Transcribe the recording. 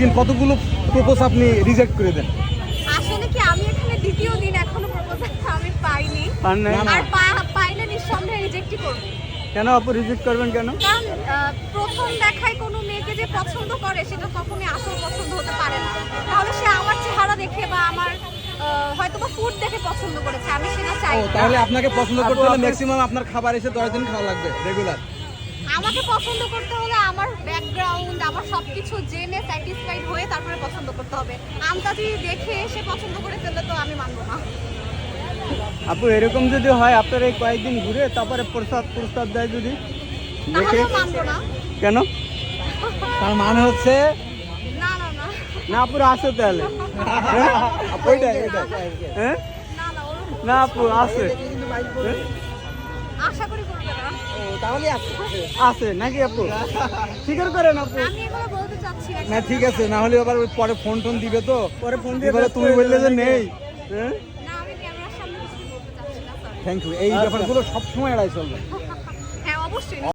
দিন কতগুলো প্রপোজ আপনি রিজেক্ট করে দেন? আসলে কি আমি এখানে দ্বিতীয় দিন এখনো প্রপোজাল আমি পাইনি। পান নাই? আর পাইলে নিঃসন্দেহে রিজেক্টই করব। কেন আপু রিজেক্ট করবেন কেন? কারণ প্রথম দেখায় কোনো মেয়েকে যে পছন্দ করে সেটা কখনোই আসল পছন্দ হতে পারে না। তাহলে সে আমার চেহারা দেখে বা আমার হয়তো বা ফুড দেখে পছন্দ করেছে, আমি সেটা চাই না। তাহলে আপনাকে পছন্দ করতে হলে ম্যাক্সিমাম আপনার খাবার এসে 10 দিন খাওয়া লাগবে রেগুলার। আমাকে পছন্দ করতে হলে আমার ব্যাকগ্রাউন্ড, আমার সবকিছু জেনে স্যাটিসফাইড হয়ে তারপরে পছন্দ করতে হবে। আন্তাজি দেখে এসে পছন্দ করে ফেললে তো আমি মানবো না। আপু এরকম যদি হয় আপনার এই কয়েকদিন ঘুরে তারপরে প্রস্তাব দেয় যদি দেখে, তাহলেও মানবো না। কেন? তার মানে হচ্ছে না না না না আপুর আছে তাহলে, ওইটাই হ্যাঁ না না ওরকম না আপু আছে, হ্যাঁ? আশা করি করবে না। তাহলে আছে নাকি আপু? স্বীকার করেন আপু। আমি এভাবে বলতে চাচ্ছি না। না ঠিক আছে, না হলে আবার পরে ফোন টোন দিবে তো, পরে ফোন দিয়ে এবারে তুমি বললে যে নেই। হ্যাঁ না আমি ক্যামেরার সামনে কিছু বলতে চাচ্ছি না স্যার। থ্যাংক ইউ, এই ব্যাপারগুলো সবসময় এড়াই চলবে। হ্যাঁ অবশ্যই।